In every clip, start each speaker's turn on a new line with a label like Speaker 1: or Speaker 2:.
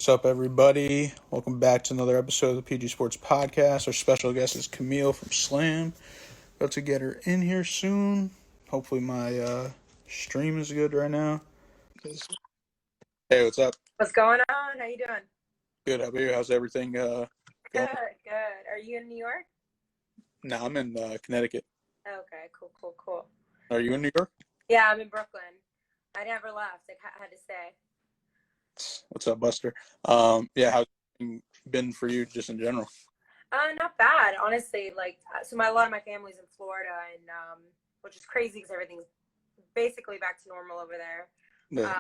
Speaker 1: What's up, everybody? Welcome back to another episode of the PG Sports Podcast. Our special guest is Camille from Slam. About to get her in here soon. Hopefully my stream is good right now. Hey, what's up?
Speaker 2: What's going on? How you doing?
Speaker 1: Good. How about you? How's everything going?
Speaker 2: Good. Are you in New York?
Speaker 1: No, I'm in Connecticut.
Speaker 2: Okay, cool.
Speaker 1: Are you in New York?
Speaker 2: Yeah, I'm in Brooklyn. I never left. I had to stay.
Speaker 1: What's up, Buster? Yeah, how's it been for you just in general?
Speaker 2: Not bad, honestly. A lot of my family's in Florida, and which is crazy because everything's basically back to normal over there.
Speaker 1: Yeah.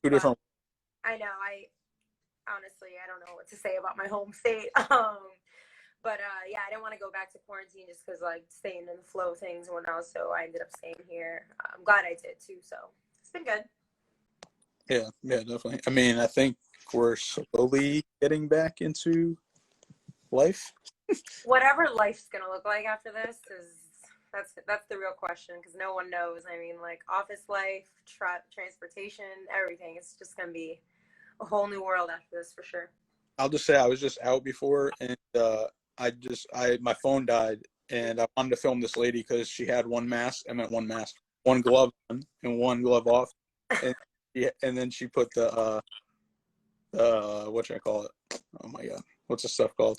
Speaker 1: Two different.
Speaker 2: I know. I don't know what to say about my home state. But yeah, I didn't want to go back to quarantine just because staying in the flow of things and whatnot. So I ended up staying here. I'm glad I did too. So it's been good.
Speaker 1: Yeah, definitely. I mean, I think we're slowly getting back into life.
Speaker 2: Whatever life's gonna look like after this that's the real question, because no one knows. I mean, office life, transportation, everything. It's just gonna be a whole new world after this for sure.
Speaker 1: I'll just say I was just out before, and my phone died, and I wanted to film this lady because she had one glove on and one glove off, and then she put the what should I call it? Oh my god, what's the stuff called?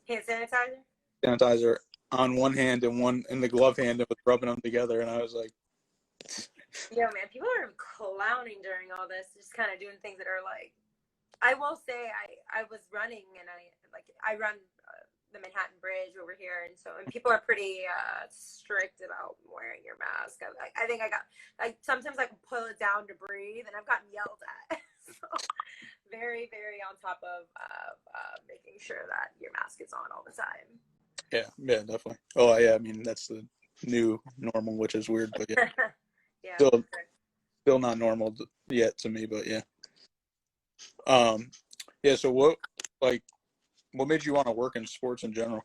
Speaker 2: Hand sanitizer.
Speaker 1: Sanitizer on one hand and one in the glove hand, and was rubbing them together, and I was like,
Speaker 2: yeah, man, people are clowning during all this, just kind of doing things that are I will say I was running, and I run the Manhattan Bridge over here, and people are pretty strict about wearing your mask. I think I got sometimes I can pull it down to breathe, and I've gotten yelled at. So very, very on top of making sure that your mask is on all the time.
Speaker 1: Yeah, definitely. Oh yeah, I mean that's the new normal, which is weird, but yeah,
Speaker 2: yeah,
Speaker 1: still not normal yet to me, but yeah. Yeah. So what made you want to work in sports in general?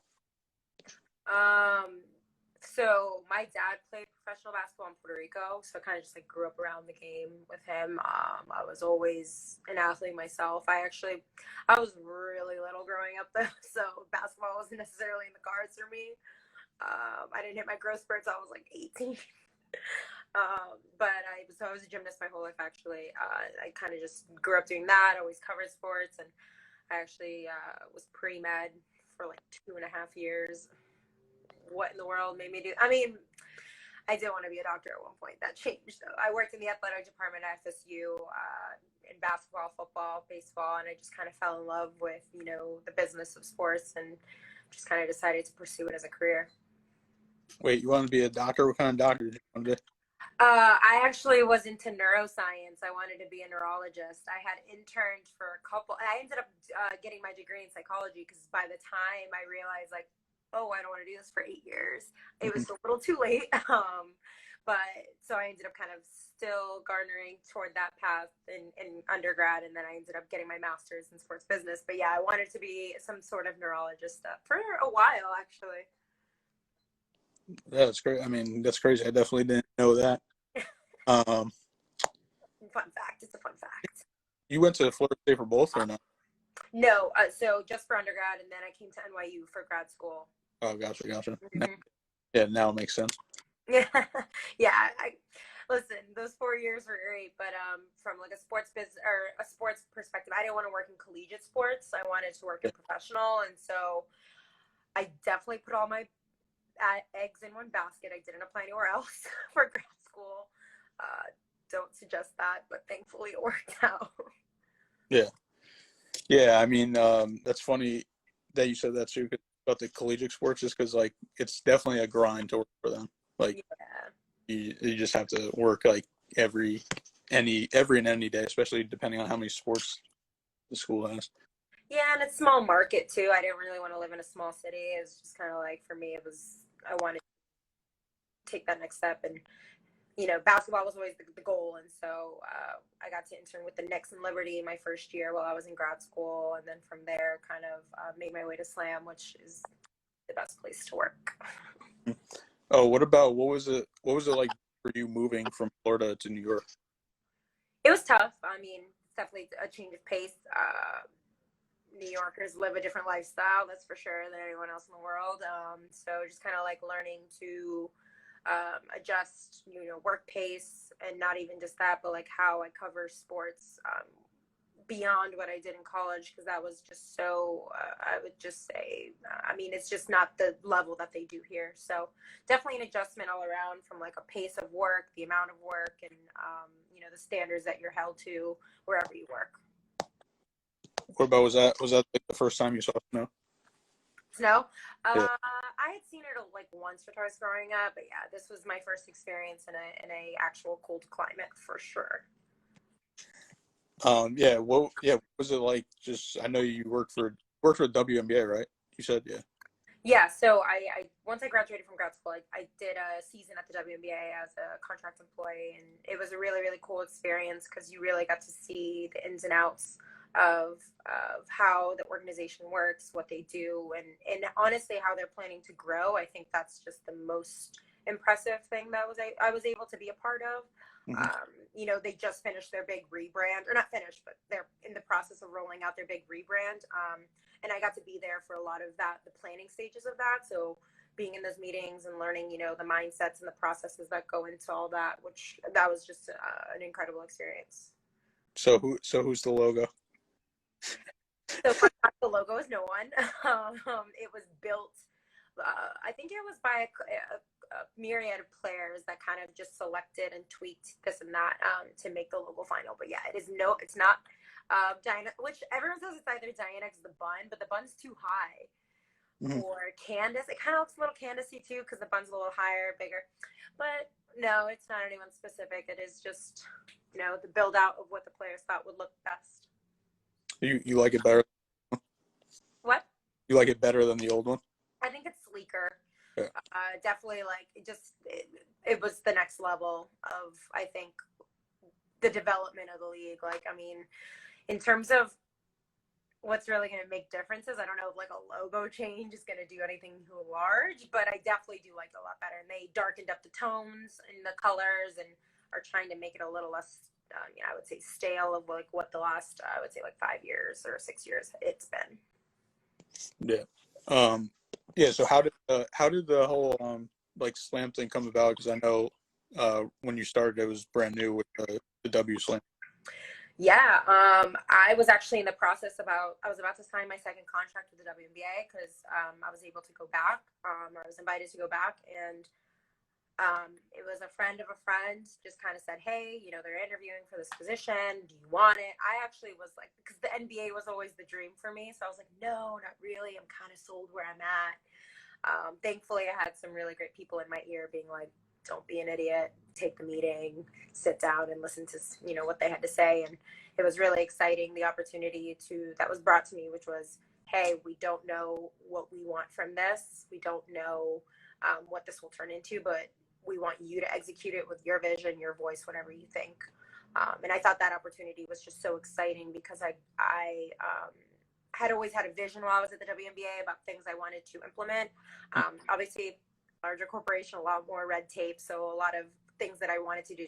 Speaker 2: So my dad played professional basketball in Puerto Rico, so I kind of just grew up around the game with him. I was always an athlete myself. I was really little growing up though, so basketball wasn't necessarily in the cards for me. I didn't hit my growth spurts until I was 18. But I was a gymnast my whole life, actually. I kind of just grew up doing that. I always covered sports, and I actually was pre-med for 2.5 years. What in the world made me do? I mean, I did want to be a doctor at one point. That changed, though. I worked in the athletic department at FSU in basketball, football, baseball, and I just kind of fell in love with, the business of sports, and just kind of decided to pursue it as a career.
Speaker 1: Wait, you want to be a doctor? What kind of doctor did you want to be?
Speaker 2: I actually was into neuroscience. I wanted to be a neurologist. I had interned for I ended up getting my degree in psychology, because by the time I realized, I don't want to do this for 8 years, it was a little too late. But so I ended up kind of still garnering toward that path in undergrad, and then I ended up getting my master's in sports business. But yeah, I wanted to be some sort of neurologist for a while, actually.
Speaker 1: Yeah, that's great. I mean, that's crazy. I definitely didn't know that.
Speaker 2: Fun fact. It's a fun fact.
Speaker 1: You went to Florida State for both or not?
Speaker 2: No, so just for undergrad, and then I came to NYU for grad school.
Speaker 1: Oh, gotcha.
Speaker 2: Mm-hmm.
Speaker 1: Now it makes sense.
Speaker 2: Yeah. Listen, those 4 years were great, but from a sports business or a sports perspective, I didn't want to work in collegiate sports. I wanted to work in professional, and so I definitely put all my eggs in one basket. I didn't apply anywhere else for grad school. Don't suggest that, but thankfully it worked out.
Speaker 1: Yeah. I mean, that's funny that you said that too about the collegiate sports, just because it's definitely a grind to work for them. You just have to work every and any day, especially depending on how many sports the school has.
Speaker 2: Yeah, and it's small market too. I didn't really want to live in a small city. It was just kind of for me, I wanted to take that next step, and basketball was always the goal. And so I got to intern with the Knicks and Liberty my first year while I was in grad school. And then from there, kind of made my way to Slam, which is the best place to work.
Speaker 1: Oh, what was it like for you moving from Florida to New York?
Speaker 2: It was tough. I mean, definitely a change of pace. New Yorkers live a different lifestyle, that's for sure, than anyone else in the world. So just kind of like learning to adjust, work pace, and not even just that, but like how I cover sports beyond what I did in college, because that was just so, I would just say, it's just not the level that they do here. So definitely an adjustment all around, from like a pace of work, the amount of work, and, the standards that you're held to wherever you work.
Speaker 1: What about, was that like the first time you saw snow?
Speaker 2: Snow?
Speaker 1: Yeah.
Speaker 2: I had seen it like once or twice growing up, but yeah, this was my first experience in a actual cold climate for sure.
Speaker 1: What was it like? Just, I know you worked for WNBA, right? You said, yeah.
Speaker 2: Yeah, so I once I graduated from grad school, I did a season at the WNBA as a contract employee, and it was a really, really cool experience because you really got to see the ins and outs of how the organization works, what they do, and honestly how they're planning to grow. I think that's just the most impressive thing that I was able to be a part of.
Speaker 1: Mm-hmm.
Speaker 2: They just finished their big rebrand, or not finished, but they're in the process of rolling out their big rebrand. And I got to be there for a lot of that, the planning stages of that. So being in those meetings and learning, the mindsets and the processes that go into all that, which that was just an incredible experience.
Speaker 1: So who's the logo?
Speaker 2: So the logo is no one. It was built, I think it was by a myriad of players that kind of just selected and tweaked this and that to make the logo final. But yeah, it's not Diana, which everyone says it's either Diana's the bun, but the bun's too high.
Speaker 1: Mm-hmm.
Speaker 2: Or Candace. It kind of looks a little Candace-y too, because the bun's a little higher, bigger. But no, it's not anyone specific. It is just, the build out of what the players thought would look best.
Speaker 1: You like it better?
Speaker 2: What?
Speaker 1: You like it better than the old one? I
Speaker 2: think it's sleeker.
Speaker 1: Yeah.
Speaker 2: Definitely, like, it was the next level of, I think, the development of the league. Like, in terms of what's really going to make differences, I don't know if like a logo change is going to do anything too large, but I definitely do like it a lot better. And they darkened up the tones and the colors and are trying to make it a little less, I would say, stale of like what the last, I would say, like 5 years or 6 years it's been.
Speaker 1: Yeah. So how did the whole like slam thing come about? Because I know when you started, it was brand new with the WSlam.
Speaker 2: Yeah, I was actually in the process I was about to sign my second contract with the WNBA because I was able to go back, or I was invited to go back, and it was a friend of a friend just kind of said, hey, they're interviewing for this position. Do you want it? I actually was like, because the NBA was always the dream for me. So I was like, no, not really. I'm kind of sold where I'm at. Thankfully, I had some really great people in my ear being like, don't be an idiot, take the meeting, sit down and listen to, what they had to say. And it was really exciting, the opportunity that was brought to me, which was, hey, we don't know what we want from this. We don't know what this will turn into, but we want you to execute it with your vision, your voice, whatever you think. And I thought that opportunity was just so exciting because I had always had a vision while I was at the WNBA about things I wanted to implement. Obviously, larger corporation, a lot more red tape, so a lot of things that I wanted to do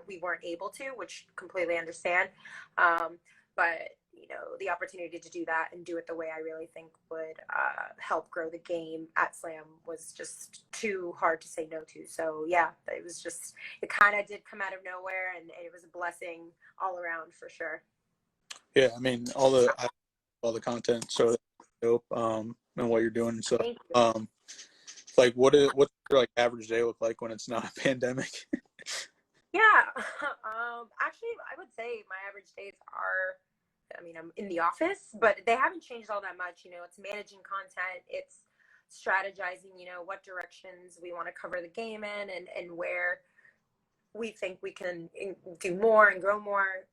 Speaker 2: we weren't able to, which completely understand. But the opportunity to do that and do it the way I really think would help grow the game at Slam was just too hard to say no to. So yeah, it kind of did come out of nowhere, and it was a blessing all around for sure.
Speaker 1: Yeah, all the content, so dope, and what you're doing. So, like, what's your like average day look like when it's not a pandemic?
Speaker 2: Yeah, actually, I would say my average days are, I'm in the office, but they haven't changed all that much. It's managing content, it's strategizing, what directions we want to cover the game in, and where we think we can do more and grow more.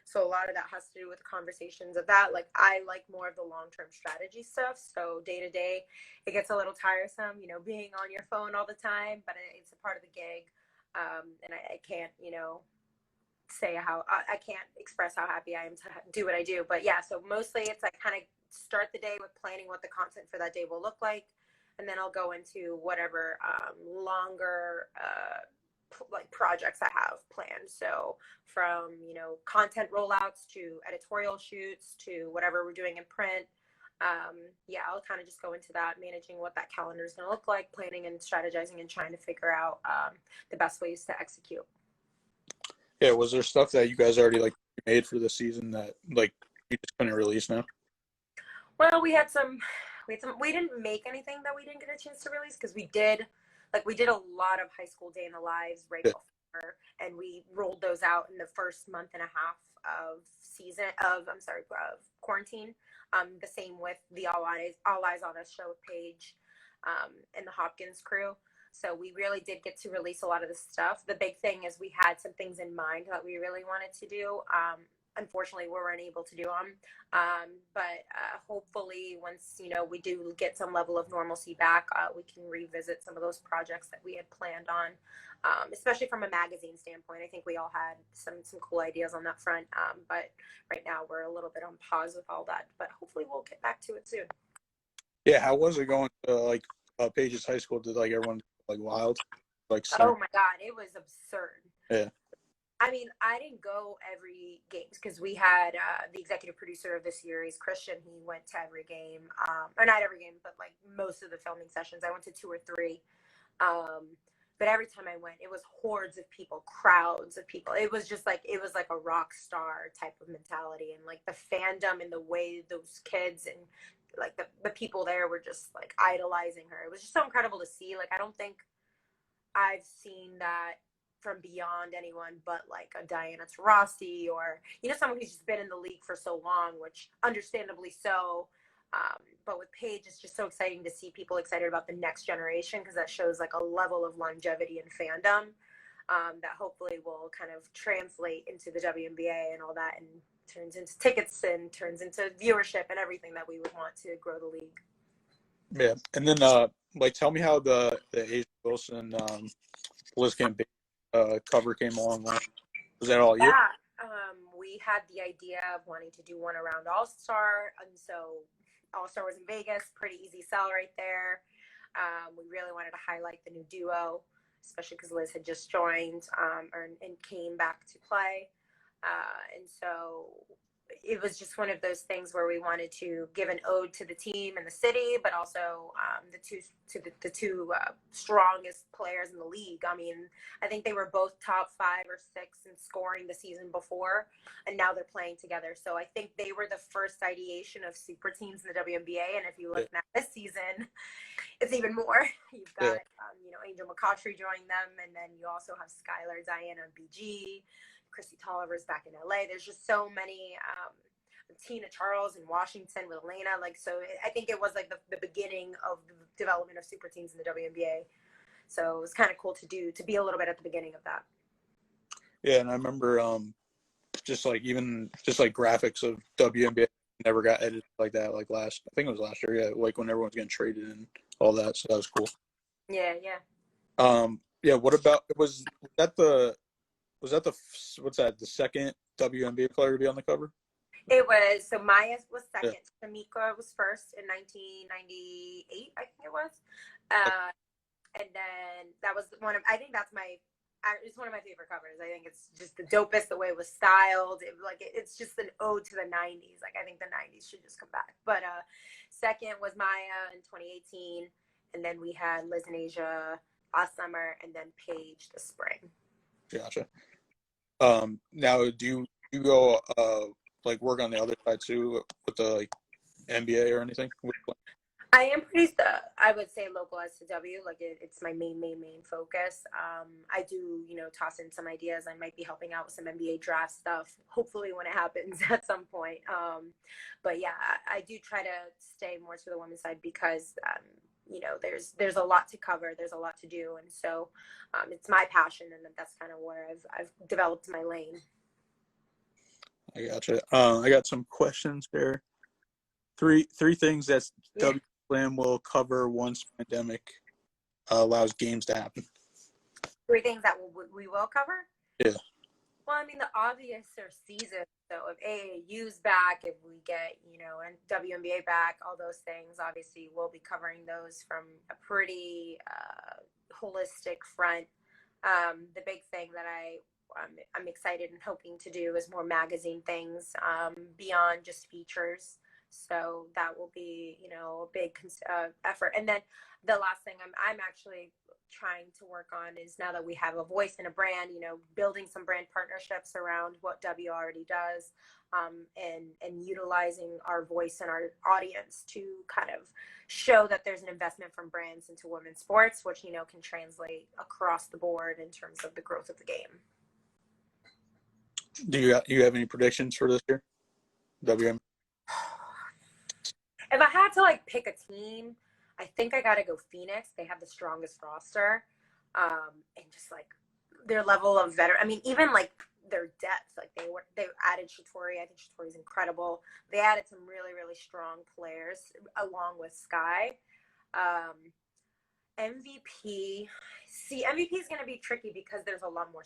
Speaker 2: So a lot of that has to do with conversations of that. Like, I like more of the long-term strategy stuff. So day to day, it gets a little tiresome, being on your phone all the time, but it's a part of the gig. And I can't, say I can't express how happy I am to do what I do. But yeah, so mostly it's like kind of start the day with planning what the content for that day will look like. And then I'll go into whatever longer like projects I have planned. So from, you know, content rollouts to editorial shoots to whatever we're doing in print. Yeah, I'll kind of just go into that, managing what that calendar is going to look like, planning and strategizing and trying to figure out the best ways to execute.
Speaker 1: Yeah, was there stuff that you guys already like made for the season that like you just couldn't release now?
Speaker 2: Well, we didn't make anything that we didn't get a chance to release because we did a lot of high school day in the lives right before, and we rolled those out in the first month and a half of quarantine. The same with the All Eyes on Us show with Paige, and the Hopkins crew. So we really did get to release a lot of the stuff. The big thing is we had some things in mind that we really wanted to do. Unfortunately, we weren't able to do them. But hopefully once, you know, we do get some level of normalcy back, we can revisit some of those projects that we had planned on, especially from a magazine standpoint. I think we all had some cool ideas on that front. But right now we're a little bit on pause with all that, but hopefully we'll get back to it soon.
Speaker 1: Yeah, how was it going to like Paige's high school? Did like everyone like wild? Like
Speaker 2: oh my God, it was absurd.
Speaker 1: Yeah.
Speaker 2: I mean, I didn't go every game because we had the executive producer of the series, Christian. He went to every game, or not every game, but like most of the filming sessions. I went to 2 or 3. But every time I went, it was hordes of people, crowds of people. It was like a rock star type of mentality, and like the fandom and the way those kids and like the people there were just like idolizing her. It was just so incredible to see. Like, I don't think I've seen that from beyond anyone but like a Diana Taurasi or, you know, someone who's just been in the league for so long, which understandably so. But with Paige, it's just so exciting to see people excited about the next generation because that shows like a level of longevity and fandom that hopefully will kind of translate into the WNBA and all that, and turns into tickets and turns into viewership and everything that we would want to grow the league.
Speaker 1: Yeah, and then like tell me how the A'ja Wilson Liz Campaign cover came along. Was that all you?
Speaker 2: Yeah, we had the idea of wanting to do one around All-Star, and so All-Star was in Vegas, pretty easy sell right there. We really wanted to highlight the new duo, especially because Liz had just joined and came back to play. And so it was just one of those things where we wanted to give an ode to the team and the city, but also the two strongest players in the league. I mean, I think they were both top 5 or 6 in scoring the season before, and now they're playing together. So I think they were the first ideation of super teams in the WNBA. And if you look at this season, it's even more. You've got, Angel McCautry joining them, and then you also have Skylar, Diana, and BG. Chrissy Tolliver's back in LA. There's just so many, Tina Charles in Washington with Elena. Like, so I think it was like the beginning of the development of super teams in the WNBA. So it was kind of cool to be a little bit at the beginning of that.
Speaker 1: Yeah, and I remember just like graphics of WNBA never got edited like that. Like I think it was last year. Yeah, like when everyone's getting traded and all that. So that was cool.
Speaker 2: Yeah.
Speaker 1: Yeah. What about was that the second WNBA player to be on the cover?
Speaker 2: It was, so Maya was second. Yeah. Tamika was first in 1998, I think it was. And then that was it's one of my favorite covers. I think it's just the dopest, the way it was styled. It's just an ode to the 90s. Like, I think the 90s should just come back. But second was Maya in 2018. And then we had Liz and A'ja last summer, and then Paige this spring.
Speaker 1: Gotcha. Now, do you go work on the other side too with the NBA or anything?
Speaker 2: I am pretty, I would say, localized to W. Like, it's my main focus. I do, toss in some ideas. I might be helping out with some NBA draft stuff, hopefully when it happens at some point. But yeah, I do try to stay more to the women's side because, there's a lot to cover. There's a lot to do. And so it's my passion, and that's kind of where I've developed my lane.
Speaker 1: I gotcha. I got some questions there. Three things that WSlam will cover once pandemic allows games to happen.
Speaker 2: 3 things that we will cover?
Speaker 1: Yeah.
Speaker 2: Well, I mean, the obvious are seasons. So if AAU's back, if we get, and WNBA back, all those things, obviously we'll be covering those from a pretty holistic front. The big thing that I'm excited and hoping to do is more magazine things beyond just features. So that will be, a big effort. And then the last thing I'm actually trying to work on is, now that we have a voice and a brand, building some brand partnerships around what W already does, and utilizing our voice and our audience to kind of show that there's an investment from brands into women's sports, which, can translate across the board in terms of the growth of the game.
Speaker 1: Do you have any predictions for this year? WM.
Speaker 2: If I had to pick a team, I think I got to go Phoenix. They have the strongest roster, and just their level of veteran. I mean, even their depth. They added Shatori. I think Shatori's incredible. They added some really, really strong players along with Sky. MVP. See, MVP is going to be tricky because there's a lot more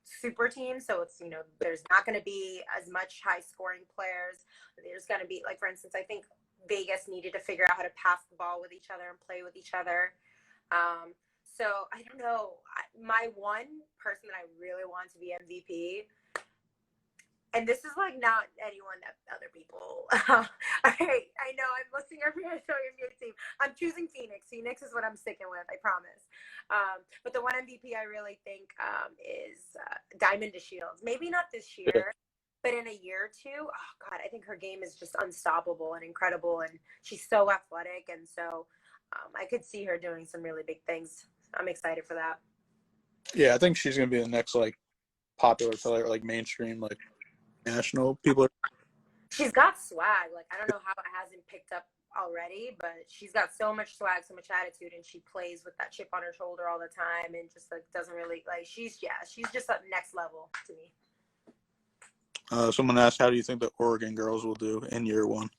Speaker 2: super teams. So it's, there's not going to be as much high scoring players. There's going to be for instance, I think Vegas needed to figure out how to pass the ball with each other and play with each other. So I don't know. My one person that I really want to be MVP, and this is not anyone that other people. All right, I know I'm listening every time I show you a team. I'm choosing Phoenix. Phoenix is what I'm sticking with. I promise. But the one MVP I really think is Diamond DeShields. Maybe not this year, but in a year or two. Oh God, I think her game is just unstoppable and incredible, and she's so athletic, and so I could see her doing some really big things. I'm excited for that.
Speaker 1: Yeah, I think she's gonna be the next popular player, mainstream, national people.
Speaker 2: She's got swag. I don't know how it hasn't picked up already, but she's got so much swag, so much attitude, and she plays with that chip on her shoulder all the time, and just doesn't really she's just at next level to me.
Speaker 1: Someone asked, how do you think the Oregon girls will do in year one?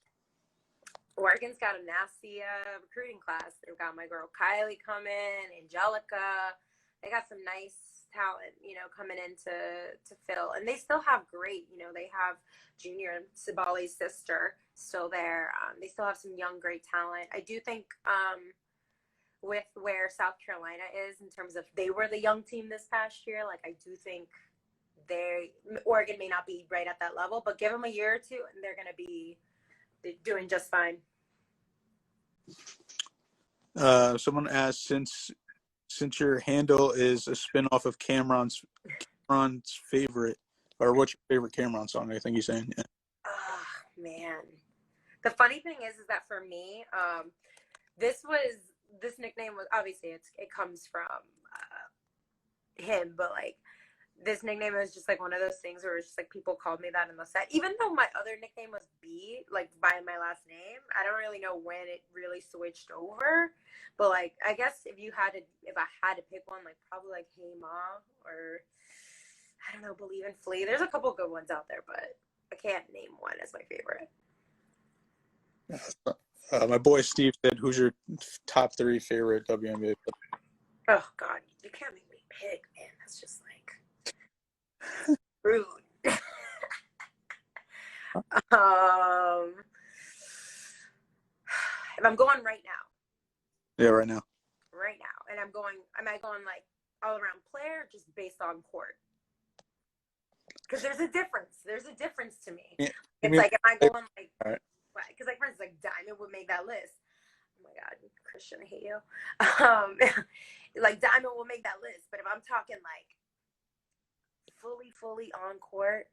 Speaker 2: Oregon's got a nasty recruiting class. They've got my girl Kylie coming, Angelica. They got some nice talent, coming in to fill. And they still have great, they have Junior Cibali's sister still there. They still have some young, great talent. I do think with where South Carolina is in terms of they were the young team this past year, I do think Oregon may not be right at that level, but give them a year or two and they're going to be doing just fine.
Speaker 1: Someone asked, since your handle is a spinoff of Cameron's favorite, or what's your favorite Cameron song? I think he's saying. Yeah.
Speaker 2: Oh man, the funny thing is that for me, this nickname was obviously it comes from him, but this nickname is just one of those things where it's just people called me that in the set. Even though my other nickname was B, by my last name, I don't really know when it really switched over. But I guess if I had to pick one, probably Hey Ma, or I don't know, Believe in Flea. There's a couple good ones out there, but I can't name one as my favorite.
Speaker 1: My boy Steve said, who's your top 3 favorite WNBA players?
Speaker 2: Oh God, you can't make me pick, man. That's just rude. If I'm going right now.
Speaker 1: Yeah, right now.
Speaker 2: Right now. And am I going all around player, just based on court? Because there's a difference. There's a difference to me. Yeah, it's am I going
Speaker 1: all right.
Speaker 2: Because for instance, Diamond would make that list. Oh my God, Christian, I hate you. Diamond will make that list. But if I'm talking fully on court,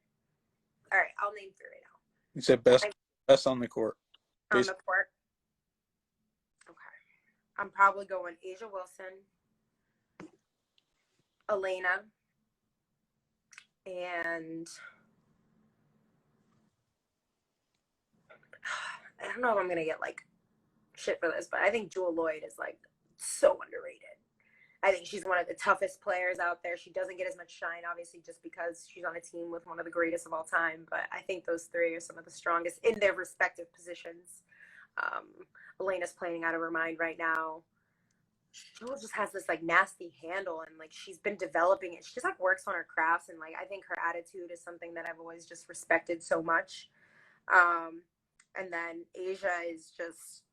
Speaker 2: all right, I'll name 3 right now.
Speaker 1: You said best on the court.
Speaker 2: On the court. Okay. I'm probably going Asia Wilson, Elena, and I don't know if I'm going to get shit for this, but I think Jewel Lloyd is so underrated. I think she's one of the toughest players out there. She doesn't get as much shine, obviously, just because she's on a team with one of the greatest of all time. But I think those 3 are some of the strongest in their respective positions. Elena's playing out of her mind right now. Jewel just has this nasty handle, and she's been developing it. She just works on her crafts, and I think her attitude is something that I've always just respected so much. And then Asia is just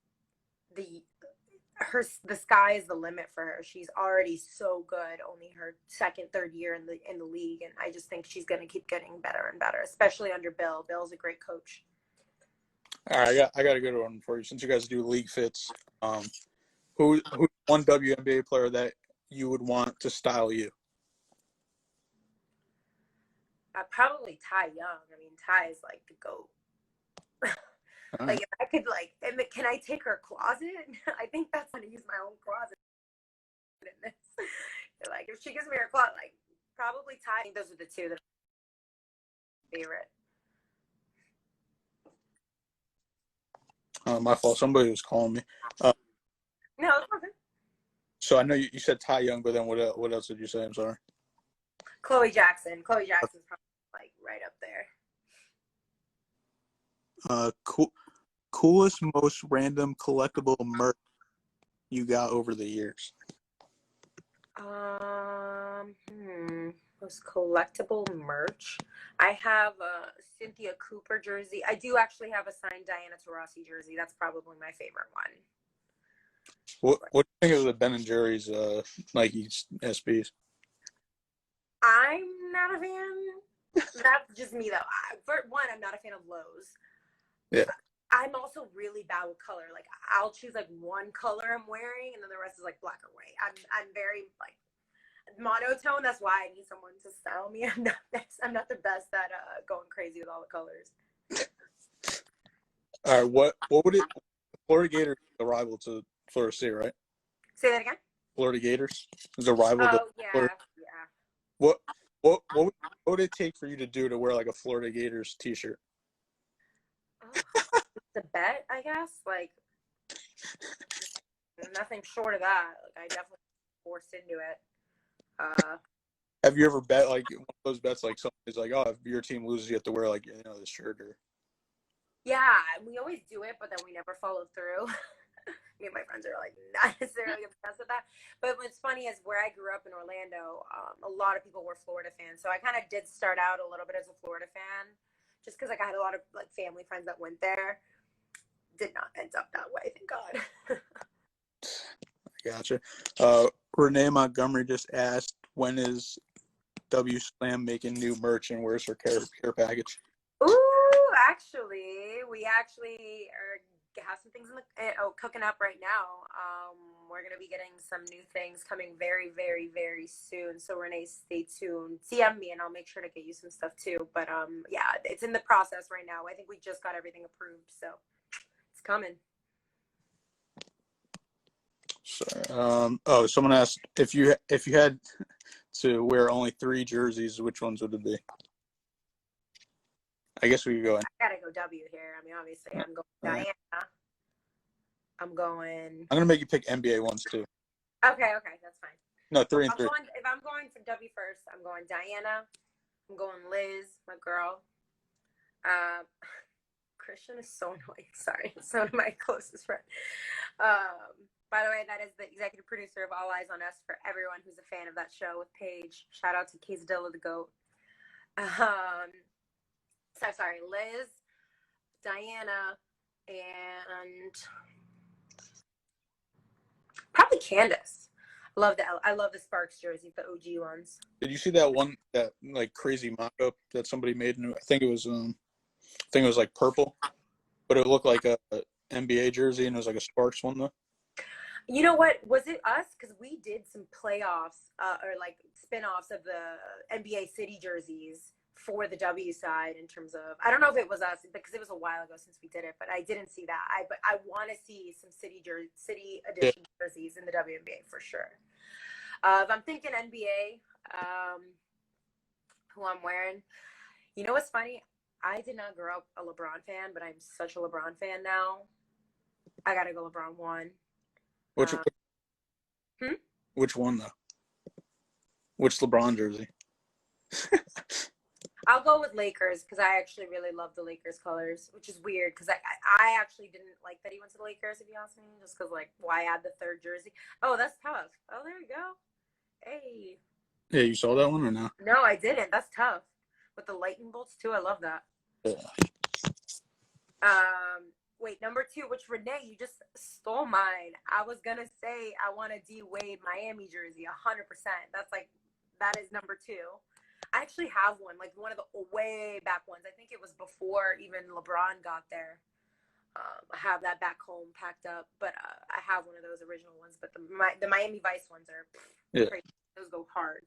Speaker 2: the sky is the limit for her. She's already so good, only her second, third year in the league, and I just think she's going to keep getting better and better, especially under Bill. Bill's a great coach.
Speaker 1: All right, I got a good one for you. Since you guys do league fits, who's one WNBA player that you would want to style you?
Speaker 2: Probably Ty Young. I mean, Ty is like the GOAT. Like, if I could, like, can I take her closet? I think that's going to use my own closet in this. Like, if she gives me her closet, like, probably Ty. I think those are the two that are my favorite.
Speaker 1: My fault. Somebody was calling me.
Speaker 2: No, it's okay.
Speaker 1: So I know you said Ty Young, but then what else did you say? I'm sorry.
Speaker 2: Chloe Jackson. Chloe Jackson's probably, like, right up there.
Speaker 1: Coolest, most random collectible merch you got over the years?
Speaker 2: Most collectible merch. I have a Cynthia Cooper jersey. I do actually have a signed Diana Taurasi jersey. That's probably my favorite one.
Speaker 1: What do you think of the Ben & Jerry's Nike SBs?
Speaker 2: I'm not a fan. That's just me, though. For one, I'm not a fan of Lowe's.
Speaker 1: Yeah.
Speaker 2: I'm also really bad with color. Like, I'll choose like one color I'm wearing, and then the rest is like black or white. I'm very like monotone. That's why I need someone to style me. I'm not the best at going crazy with all the colors.
Speaker 1: All right, what would it? Florida Gators is a rival to Florida State, right?
Speaker 2: Say that again.
Speaker 1: Florida Gators is a rival.
Speaker 2: Oh yeah,
Speaker 1: Florida.
Speaker 2: Yeah.
Speaker 1: What would it take for you to do to wear like a Florida Gators T-shirt?
Speaker 2: The bet, I guess. Like, nothing short of that. Like, I definitely forced into it.
Speaker 1: Have you ever bet like one of those bets, like somebody's like, oh, if your team loses, you have to wear like this shirt? Or
Speaker 2: Yeah, we always do it, but then we never follow through. Me and my friends are like not necessarily obsessed with that. But what's funny is where I grew up in Orlando, a lot of people were Florida fans. So I kind of did start out a little bit as a Florida fan, just because like I had a lot of like family friends that went there. Did not end up that way, thank God.
Speaker 1: Gotcha. Renee Montgomery just asked, when is WSlam making new merch and where's her care package?
Speaker 2: Ooh, actually, we actually have some things cooking up right now. We're gonna be getting some new things coming very, very, very soon. So Renee, stay tuned. DM me and I'll make sure to get you some stuff too. But yeah, it's in the process right now. I think we just got everything approved, so it's coming.
Speaker 1: So, someone asked if you had to wear only 3 jerseys, which ones would it be? I guess we could go in.
Speaker 2: I gotta go W here. I mean, obviously, I'm going Diana. I'm
Speaker 1: gonna make you pick NBA ones too.
Speaker 2: Okay, that's fine.
Speaker 1: No, 3 and 3.
Speaker 2: If I'm going for W first, I'm going Diana. I'm going Liz, my girl. Christian is so annoying. Sorry, it's one of my closest friends. By the way, that is the executive producer of All Eyes on Us for everyone who's a fan of that show with Paige. Shout out to Quesadilla the GOAT. So sorry, Liz, Diana, and probably Candace. I love the Sparks jerseys, the OG ones.
Speaker 1: Did you see that one, that like crazy mock-up that somebody made? I think it was like purple, but it looked like a NBA jersey, and it was like a Sparks one though.
Speaker 2: You know what? Was it us? Because we did some playoffs or like spin-offs of the NBA City jerseys for the W side in terms of, I don't know if it was us because it was a while ago since we did it, but I didn't see that. But I want to see some city edition jerseys in the WNBA for sure. If I'm thinking NBA, who I'm wearing, you know what's funny? I did not grow up a LeBron fan, but I'm such a LeBron fan now. I gotta go LeBron 1.
Speaker 1: Which one though? Which LeBron jersey?
Speaker 2: I'll go with Lakers because I actually really love the Lakers colors, which is weird because I actually didn't like that he went to the Lakers, if you ask me, just because like why add the 3rd jersey? Oh, that's tough. Oh, there you go. Hey.
Speaker 1: Yeah, you saw that one or no?
Speaker 2: No, I didn't. That's tough. With the lightning bolts too, I love that.
Speaker 1: Yeah.
Speaker 2: Wait, number 2, which Renee, you just stole mine. I was gonna say I want a D Wade Miami jersey, 100%. That's like, that is number 2. I actually have one, like one of the way back ones. I think it was before even LeBron got there. I have that back home packed up, but I have one of those original ones. But the Miami Vice ones are crazy. Those go hard.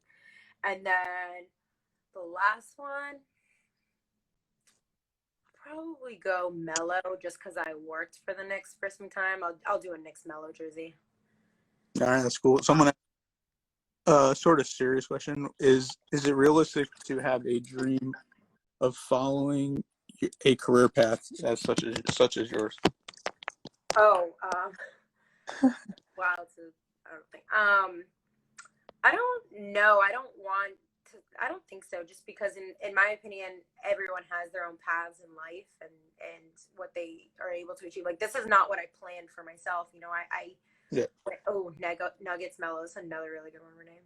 Speaker 2: And then the last one, probably go Mellow, just because I worked for the Knicks for some time. I'll do a Knicks Mellow jersey.
Speaker 1: All right, that's cool. Someone, sort of serious question: Is it realistic to have a dream of following a career path as such as yours?
Speaker 2: Oh, wow, I don't think. I don't know. I don't want to. I don't think so. Just because, in my opinion, everyone has their own paths in life and what they are able to achieve. Like, this is not what I planned for myself. You know, Nuggets Mellow is another really good one, Renee.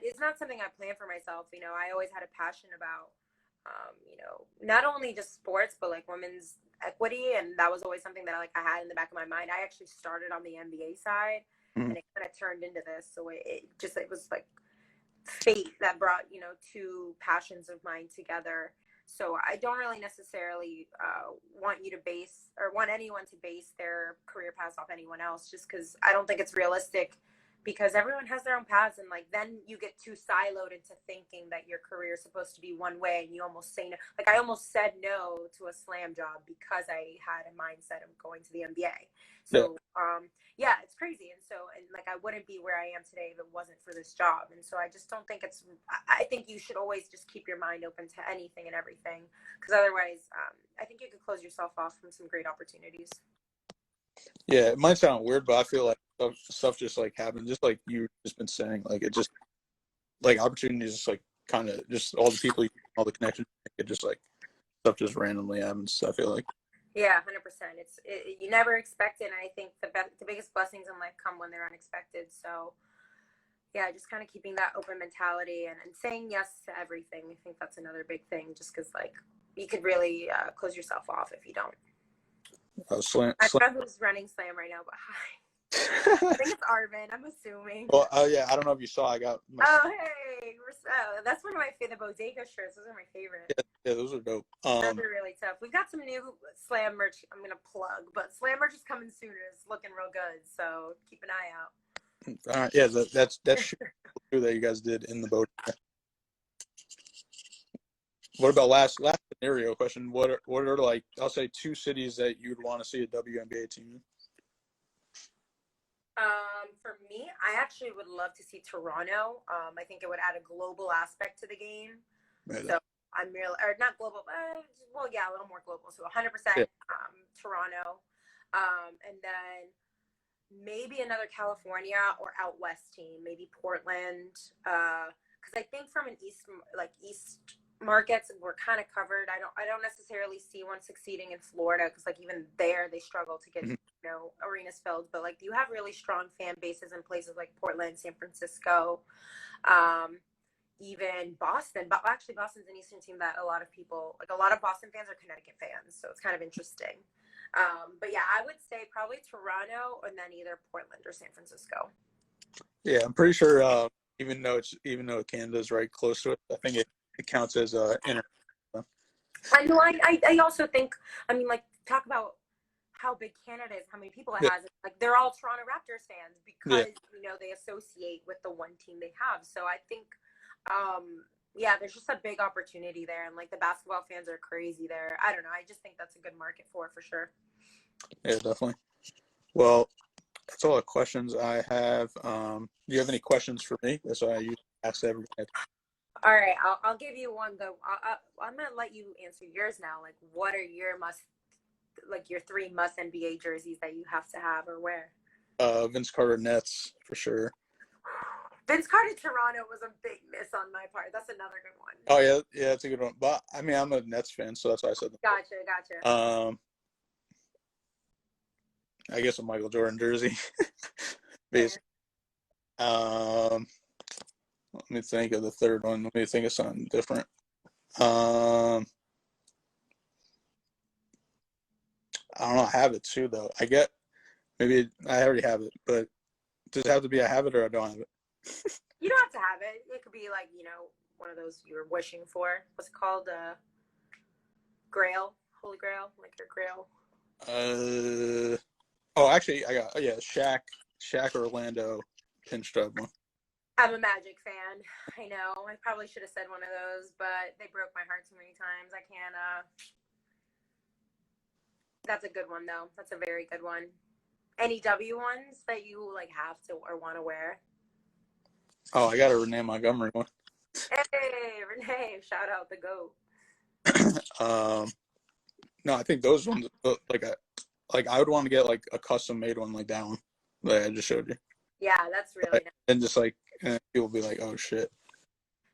Speaker 2: It's not something I planned for myself. You know, I always had a passion about, you know, not only just sports, but like women's equity. And that was always something that I had in the back of my mind. I actually started on the NBA side and it kind of turned into this. So it was like fate that brought, you know, 2 passions of mine together. So I don't really necessarily want anyone to base their career paths off anyone else, just because I don't think it's realistic, because everyone has their own paths, and like then you get too siloed into thinking that your career is supposed to be one way, and you almost say no. Like, I almost said no to a slam job because I had a mindset of going to the NBA. So yeah, it's crazy. And like, I wouldn't be where I am today if it wasn't for this job. And so I just don't think I think you should always just keep your mind open to anything and everything, because otherwise I think you could close yourself off from some great opportunities.
Speaker 1: Yeah, it might sound weird, but I feel like stuff just like happens, just like you've just been saying. Like, it just, like, opportunities, just like kind of just all the people, all the connections, it just like stuff just randomly happens. I feel like.
Speaker 2: Yeah, 100%. You never expect it, and I think the biggest blessings in life come when they're unexpected. So yeah, just kind of keeping that open mentality and saying yes to everything. I think that's another big thing, just because like you could really close yourself off if you don't.
Speaker 1: Slam.
Speaker 2: I don't know who's running Slam right now, but hi. I think it's Arvin, I'm assuming.
Speaker 1: Well, yeah, I don't know if you saw. I got.
Speaker 2: Hey, that's one of the Bodega shirts. Those are my favorite.
Speaker 1: Yeah, those are dope.
Speaker 2: Those are really tough. We've got some new Slam merch. I'm gonna plug, but Slam merch is coming soon. It's looking real good, so keep an eye out.
Speaker 1: Yeah, that's true that you guys did in the boat. What about last scenario question? What are like, I'll say 2 cities that you'd want to see a WNBA team in?
Speaker 2: For me, I actually would love to see Toronto. I think it would add a global aspect to the game.
Speaker 1: Right.
Speaker 2: So I'm really, or not global, well, yeah, a little more global. So 100% Toronto. And then maybe another California or out west team, maybe Portland. Because I think from an east markets, we're kind of covered. I don't necessarily see one succeeding in Florida, because like even there they struggle to get you know, arenas filled. But like you have really strong fan bases in places like Portland, San Francisco, even Boston. But actually, Boston's an Eastern team that a lot of Boston fans are Connecticut fans, so it's kind of interesting. But yeah, I would say probably Toronto, and then either Portland or San Francisco.
Speaker 1: Yeah, I'm pretty sure. Even though Canada's right close to it, I think it counts as inter.
Speaker 2: I know. I also think. I mean, like, talk about how big Canada is, how many people it has. Like, they're all Toronto Raptors fans because you know, they associate with the one team they have. So I think, yeah, there's just a big opportunity there, and like the basketball fans are crazy there. I don't know. I just think that's a good market for sure.
Speaker 1: Yeah, definitely. Well, that's all the questions I have. Do you have any questions for me? That's what I usually ask everybody.
Speaker 2: All right, I'll give you one though. I'm gonna let you answer yours now. Like, what are your your 3 must NBA jerseys that you have to have or wear?
Speaker 1: Vince Carter Nets for sure.
Speaker 2: Vince Carter Toronto was a big miss on my part. That's another good one.
Speaker 1: Oh yeah, that's a good one. But I mean, I'm a Nets fan, so that's why I said that.
Speaker 2: Gotcha.
Speaker 1: I guess a Michael Jordan jersey. Basically. Let me think of the third one. Let me think of something different. I don't know. I have it too, though. Maybe I already have it, but does it have to be I have it or I don't have it?
Speaker 2: You don't have to have it. It could be like, one of those you were wishing for. What's it called? Grail, Holy Grail, like your Grail.
Speaker 1: Oh, actually, I got Shaq Orlando pinstripe one.
Speaker 2: I'm a Magic fan. I know. I probably should have said one of those, but they broke my heart too many times. I can't. That's a good one though. That's a very good one. Any W ones that you like have to or want to wear?
Speaker 1: Oh, I got a Renee Montgomery one.
Speaker 2: Hey, Renee! Shout out the GOAT.
Speaker 1: No, I think those ones I would want to get like a custom made one like that one that I just showed you.
Speaker 2: Yeah, that's really nice.
Speaker 1: And just like people be like, oh shit.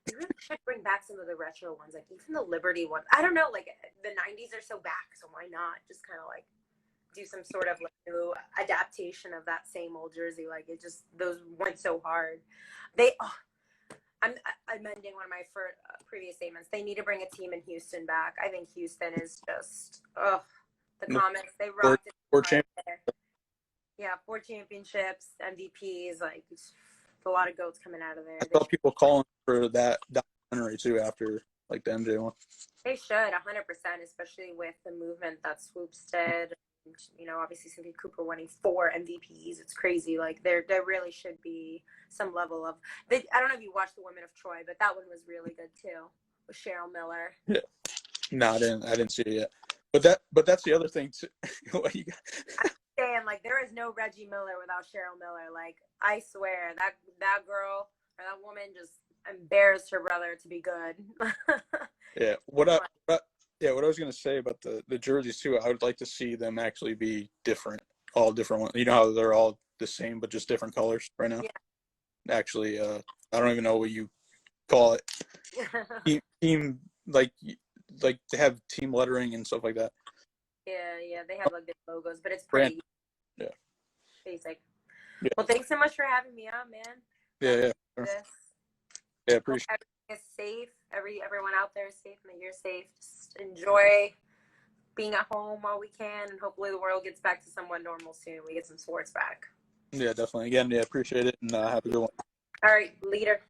Speaker 2: You really should bring back some of the retro ones, like even the Liberty one. I don't know, like the 90s are so back, so why not just kind of like do some sort of like new adaptation of that same old jersey? Like those went so hard. I'm amending one of my previous statements. They need to bring a team in Houston back. I think Houston is just the Comets. They rocked it. Yeah, 4 championships, MVPs, like a lot of GOATs coming out of there.
Speaker 1: I saw people calling for that documentary too after like the MJ one.
Speaker 2: They should 100%, especially with the movement that Swoops did. Obviously Cynthia Cooper winning 4 MVPs. It's crazy. Like there really should be some level of. I don't know if you watched The Women of Troy, but that one was really good too with Cheryl Miller.
Speaker 1: Yeah. No, I didn't see it yet. But that's the other thing too. What you got?
Speaker 2: I'm saying, like, there is no Reggie Miller without Cheryl Miller. Like, I swear that girl or that woman just embarrassed her brother to be good.
Speaker 1: Yeah. What I was gonna say about the jerseys too, I would like to see them actually be different, all different ones. You know how they're all the same but just different colors right now. Yeah. Actually, I don't even know what you call it. Team like they have team lettering and stuff like that.
Speaker 2: Yeah, they have like the logos, but it's pretty basic. Yeah. Well, thanks so much for having me on, man.
Speaker 1: Yeah. Sure. Yeah, appreciate it.
Speaker 2: Everything is safe. Everyone out there is safe, and that you're safe. Just enjoy being at home while we can, and hopefully the world gets back to somewhat normal soon. We get some sports back.
Speaker 1: Yeah, definitely. Again, appreciate it, and have a good one.
Speaker 2: All right, leader.